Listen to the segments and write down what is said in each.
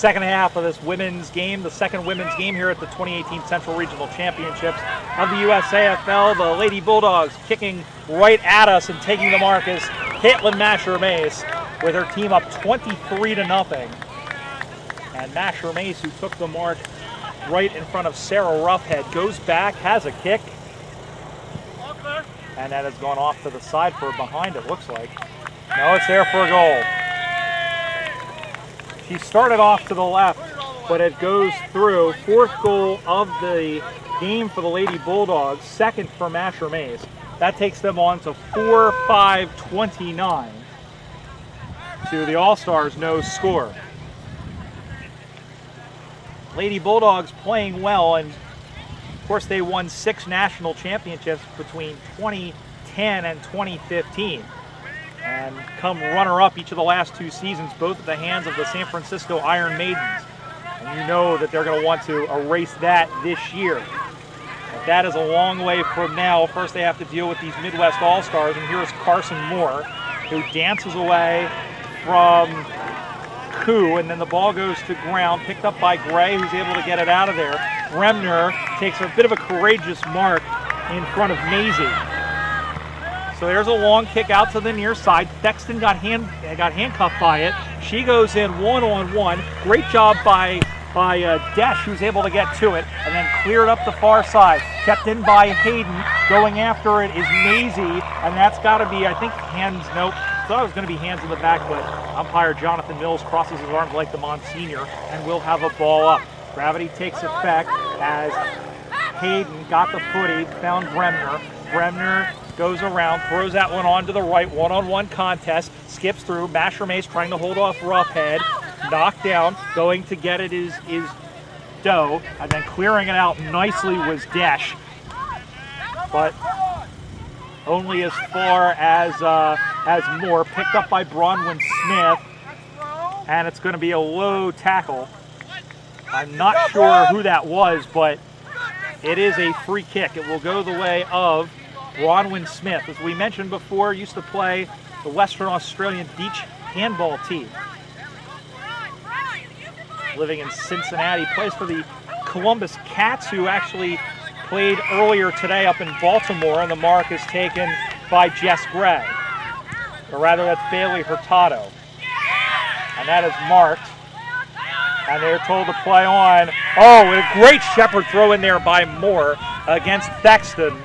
second half of this women's game, the second women's game here at the 2018 Central Regional Championships of the USAFL. The Lady Bulldogs kicking right at us and taking the mark is Caitlin Masher-Mace with her team up 23-0. And Masher-Mace, who took the mark right in front of Sarah Roughhead, goes back, has a kick. And that has gone off to the side for behind, it looks like. No, it's there for a goal. She started off to the left, but it goes through. Fourth goal of the game for the Lady Bulldogs, second for Masher-Mace. That takes them on to 4-5-29 to the All-Stars no score. Lady Bulldogs playing well, and of course they won 6 national championships between 2010 and 2015. And come runner-up each of the last 2 seasons, both at the hands of the San Francisco Iron Maidens. And you know that they're going to want to erase that this year. But that is a long way from now. First they have to deal with these Midwest All-Stars, and here's Carson Moore, who dances away from Koo, and then the ball goes to ground, picked up by Gray, who's able to get it out of there. Bremner takes a bit of a courageous mark in front of Maisie. So there's a long kick out to the near side. Thexton got handcuffed by it. She goes in one-on-one. Great job by Desch, who's able to get to it, and then cleared up the far side. Kept in by Hayden. Going after it is Maisie, and that's got to be, I think, hands. Nope. Thought it was going to be hands in the back, but umpire Jonathan Mills crosses his arms like the Monsignor, and will have a ball up. Gravity takes effect as Hayden got the footy, found Bremner. Bremner goes around, throws that one on to the right, one-on-one contest, skips through. Masher-Mace trying to hold off Roughhead, knocked down, going to get it is Doe, and then clearing it out nicely was Desch, but only as far as Moore, picked up by Bronwyn Smith, and it's going to be a low tackle. I'm not sure who that was, but it is a free kick. It will go the way of Bronwyn Smith. As we mentioned before, used to play the Western Australian beach handball team. Living in Cincinnati, plays for the Columbus Cats, who actually played earlier today up in Baltimore, and the mark is taken by Jess Gray. Or rather, that's Bailey Hurtado. And that is marked. And they're told to play on. Oh, and a great shepherd throw in there by Moore against Thexton.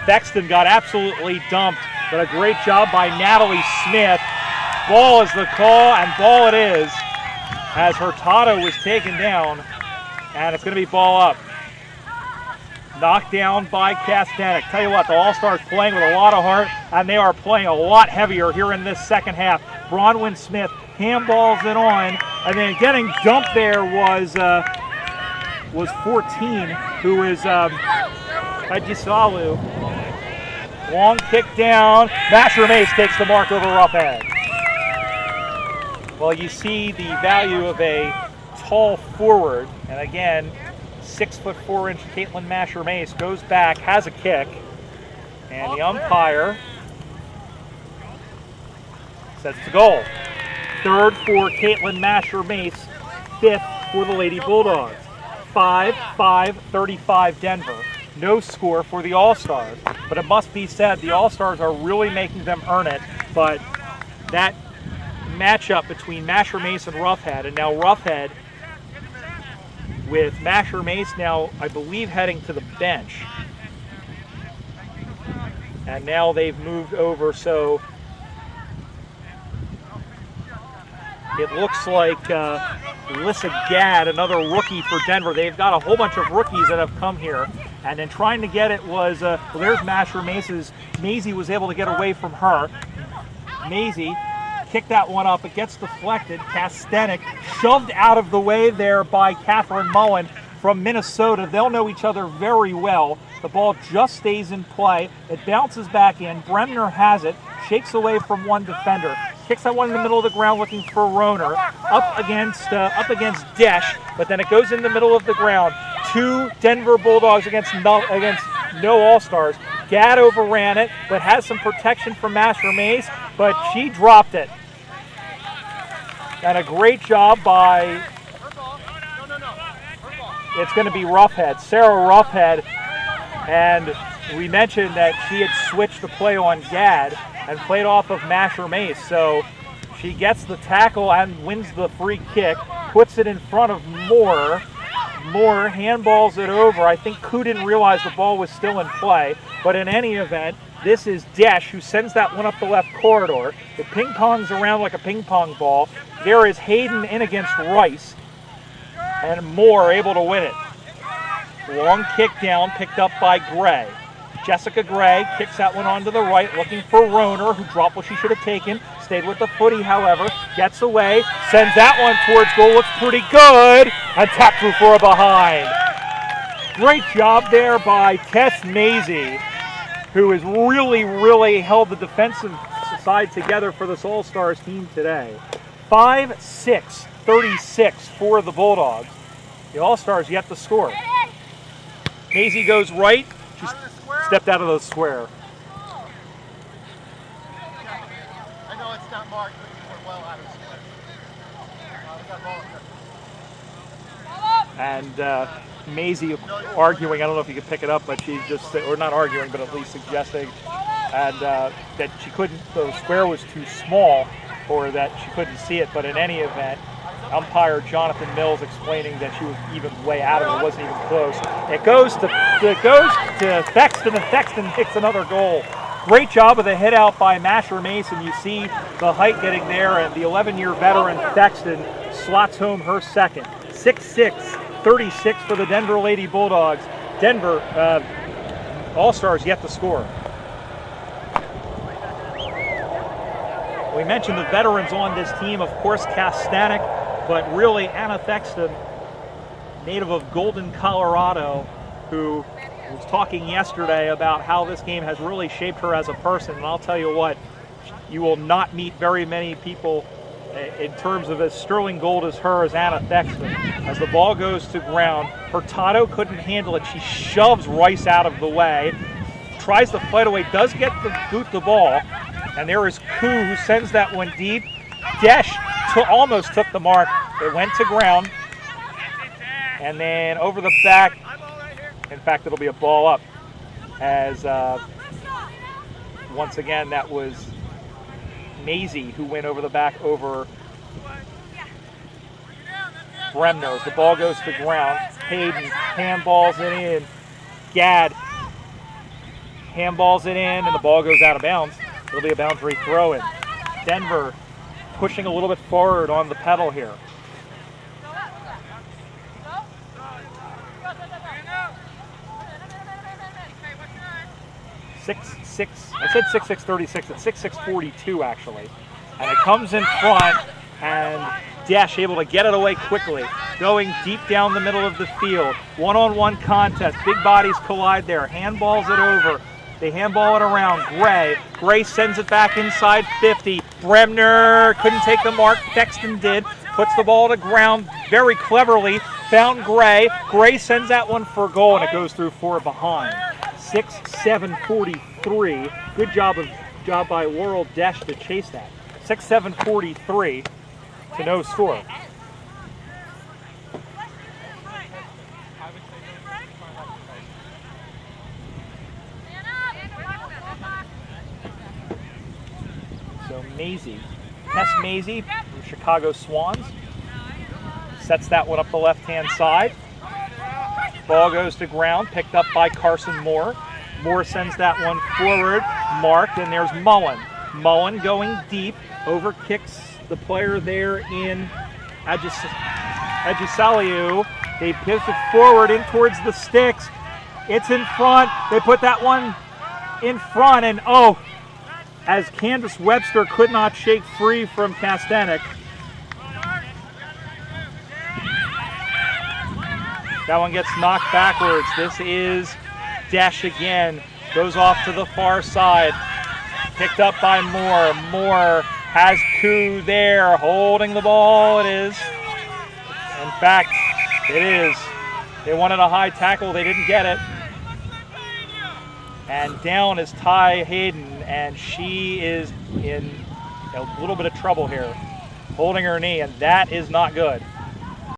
Thexton got absolutely dumped, but a great job by Natalie Smith. Ball is the call, and ball it is, as Hurtado was taken down, and it's going to be ball up. Knocked down by Kastanek. Tell you what, the All-Stars playing with a lot of heart, and they are playing a lot heavier here in this second half. Bronwyn Smith handballs it on, and then getting dumped there was 14, who is Hajisalu. Long kick down. Masher-Mace takes the mark over Roughhead. Well, you see the value of a tall forward, and again, 6'4" Caitlin Masher-Mace goes back, has a kick, and the umpire says it's a goal. Third for Caitlin Masher-Mace, fifth for the Lady Bulldogs. 5-5-35 Denver. No score for the All-Stars, but it must be said the All-Stars are really making them earn it, but that matchup between Masher-Mace and Roughhead, and now Roughhead with Masher-Mace now, I believe, heading to the bench. And now they've moved over, so it looks like Alyssa Gadd, another rookie for Denver. They've got a whole bunch of rookies that have come here. And then trying to get it was, well, there's Masher-Mace's. Maisie was able to get away from her. Maisie kicked that one up. It gets deflected. Kastanek shoved out of the way there by Catherine Mullen from Minnesota. They'll know each other very well. The ball just stays in play. It bounces back in. Bremner has it. Shakes away from one defender. Kicks that one in the middle of the ground looking for Roner. Up against Desch, but then it goes in the middle of the ground. 2 Denver Bulldogs against no All-Stars. Gadd overran it, but has some protection from Masher-Mace, but she dropped it. And a great job by it's going to be Roughhead. Sarah Roughhead, and we mentioned that she had switched the play on Gad and played off of Masher Mace. So she gets the tackle and wins the free kick, puts it in front of Moore. Moore handballs it over. I think Koo didn't realize the ball was still in play, but in any event, this is Desch who sends that one up the left corridor. It ping-pongs around like a ping-pong ball. There is Hayden in against Rice, and Moore able to win it. Long kick down, picked up by Gray. Jessica Gray kicks that one onto the right, looking for Roner, who dropped what she should have taken. Stayed with the footy, however. Gets away, sends that one towards goal. Looks pretty good, and tapped through for a behind. Great job there by Tess Maisie, who has really held the defensive side together for this All-Stars team today. 5-6-36 for the Bulldogs. The All-Stars yet to score. Maisie goes right. She stepped out of the square. I know it's not marked, but you were well out of the square. And Maisie arguing, I don't know if you could pick it up, but she's just, or not arguing, but at least suggesting and that she couldn't, the square was too small, or that she couldn't see it. But in any event, umpire Jonathan Mills explaining that she was even way out of it. It wasn't even close. It goes to Thexton, and Thexton kicks another goal. Great job of the hit out by Masher Mason. You see the height getting there, and the 11-year veteran Thexton slots home her second. 6-6-36 for the Denver Lady Bulldogs. Denver All-Stars yet to score. We mentioned the veterans on this team, of course, Castanek, but really Anna Thexton, native of Golden, Colorado, who was talking yesterday about how this game has really shaped her as a person. And I'll tell you what, you will not meet very many people in terms of as sterling gold as her as Anna Thexton. As the ball goes to ground, Hurtado couldn't handle it. She shoves Rice out of the way, tries to fight away, does get the boot the ball, and there is Koo who sends that one deep. Desch almost took the mark. It went to ground, and then over the back. In fact, it'll be a ball up, as once again that was Maisie who went over the back over Bremner. As the ball goes to ground, Hayden handballs it in. Gad handballs it in, and the ball goes out of bounds. It'll be a boundary throw in. Denver pushing a little bit forward on the pedal here. 6-6, I said 6-6-36, it's 6-6-42 actually. And it comes in front, and Desch able to get it away quickly, going deep down the middle of the field. One-on-one contest, big bodies collide there, handballs it over. They handball it around. Gray sends it back inside 50. Bremner couldn't take the mark. Thexton did. Puts the ball to ground very cleverly. Found Gray. Gray sends that one for a goal, and it goes through for a behind. 6-7-43. Good job by Laurel Desch to chase that. 6-7-43 to no score. So Tess Maisie from Chicago Swans sets that one up the left-hand side. Ball goes to ground, picked up by Carson Moore. Moore sends that one forward, marked, and there's Mullen. Mullen going deep, overkicks the player there in Adjusaliu. They pitch it forward in towards the sticks. It's in front. They put that one in front, and as Candace Webster could not shake free from Castanek. That one gets knocked backwards. This is Desch again. Goes off to the far side. Picked up by Moore. Moore has Koo there, holding the ball. It is. In fact, it is. They wanted a high tackle. They didn't get it. And down is Ty Hayden, and she is in a little bit of trouble here, holding her knee, and that is not good.